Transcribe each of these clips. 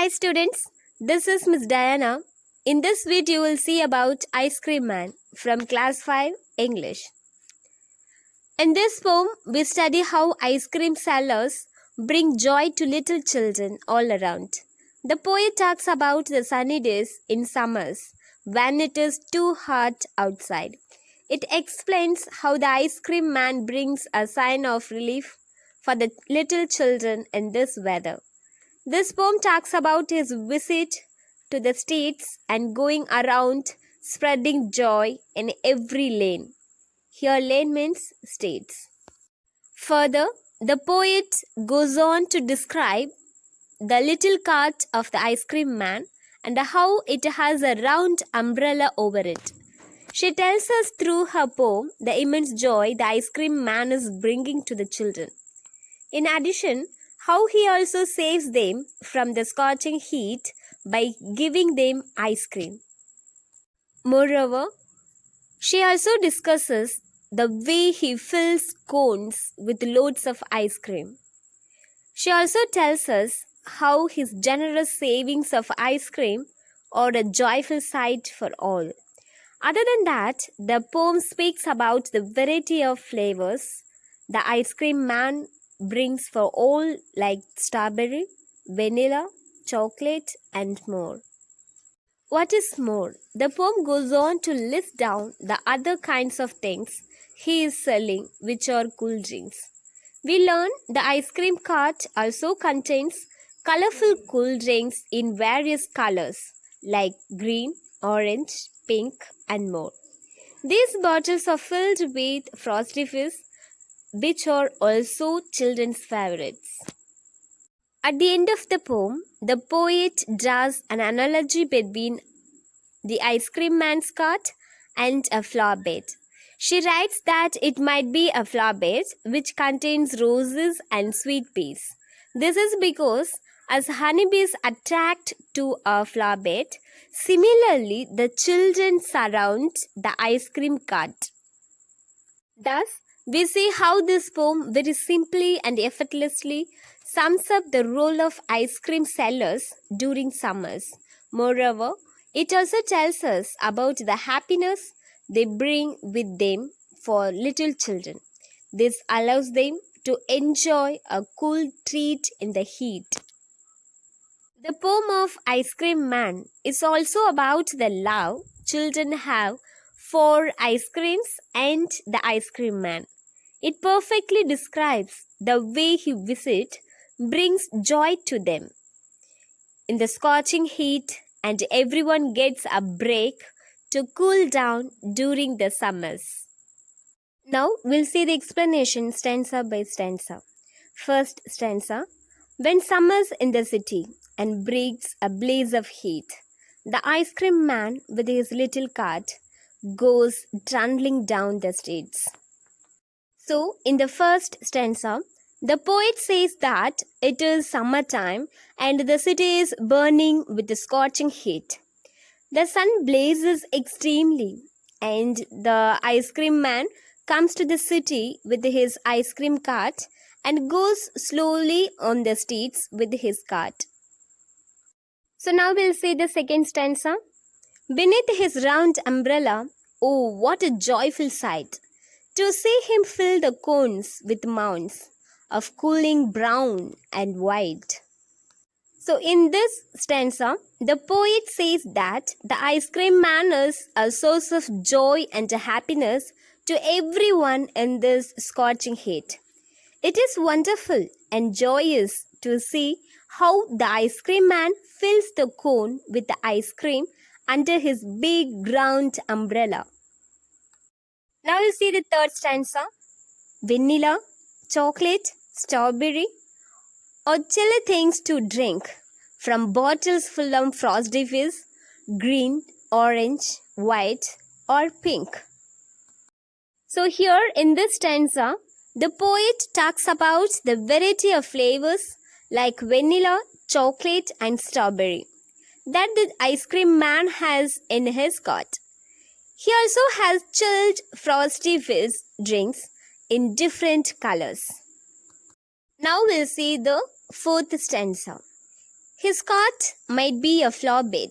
Hi students, this is Miss Diana. In this video you will see about Ice Cream Man from class 5 English. In this poem we study how ice cream sellers bring joy to little children all around. The poet talks about the sunny days in summers when it is too hot outside. It explains how the ice cream man brings a sign of relief for the little children in this weather. This poem talks about his visit to the States and going around spreading joy in every lane. Here, lane means states. Further, the poet goes on to describe the little cart of the ice cream man and how it has a round umbrella over it. She tells us through her poem the immense joy the ice cream man is bringing to the children. In addition, how he also saves them from the scorching heat by giving them ice cream. Moreover, she also discusses the way he fills cones with loads of ice cream. She also tells us how his generous savings of ice cream are a joyful sight for all. Other than that, the poem speaks about the variety of flavors the ice cream man brings for all, like strawberry, vanilla, chocolate, and more. What is more, the poem goes on to list down the other kinds of things he is selling, which are cool drinks. We learn the ice cream cart also contains colorful cool drinks in various colors like green, orange, pink, and more. These bottles are filled with Frosty Fizz, which are also children's favorites. At the end of the poem, the poet draws an analogy between the ice cream man's cart and a flower bed. She writes that it might be a flower bed which contains roses and sweet peas. This is because as honeybees attract to a flower bed, similarly the children surround the ice cream cart. Thus, we see how this poem very simply and effortlessly sums up the role of ice cream sellers during summers. Moreover, it also tells us about the happiness they bring with them for little children. This allows them to enjoy a cool treat in the heat. The poem of Ice Cream Man is also about the love children have for ice creams and the ice cream man. It perfectly describes the way he visits brings joy to them in the scorching heat, and everyone gets a break to cool down during the summers. Now we'll see the explanation stanza by stanza. First stanza. When summer's in the city and breaks a blaze of heat, the ice cream man with his little cart goes trundling down the streets. So, in the first stanza, the poet says that it is summertime and the city is burning with the scorching heat. The sun blazes extremely and the ice cream man comes to the city with his ice cream cart and goes slowly on the streets with his cart. So now we'll see the second stanza. Beneath his round umbrella, oh, what a joyful sight! To see him fill the cones with mounds of cooling brown and white. So in this stanza, the poet says that the ice cream man is a source of joy and happiness to everyone in this scorching heat. It is wonderful and joyous to see how the ice cream man fills the cone with the ice cream under his big round umbrella. Now you see the third stanza. Vanilla, chocolate, strawberry, or chilly things to drink from bottles full of Frosty Fizz, green, orange, white, or pink. So here in this stanza, the poet talks about the variety of flavors like vanilla, chocolate, and strawberry that the ice cream man has in his cart. He also has chilled Frosty Fizz drinks in different colors. Now we'll see the fourth stanza. His cot might be a flower bed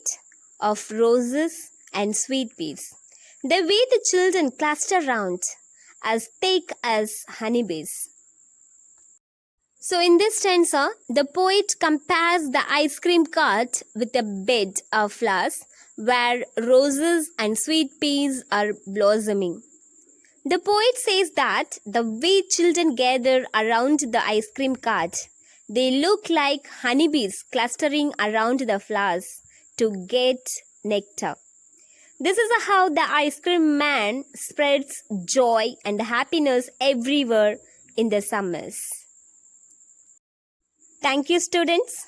of roses and sweet peas. The way the children cluster round, as thick as honeybees. So, in this stanza, the poet compares the ice cream cart with a bed of flowers where roses and sweet peas are blossoming. The poet says that the way children gather around the ice cream cart, they look like honeybees clustering around the flowers to get nectar. This is how the ice cream man spreads joy and happiness everywhere in the summers. Thank you, students.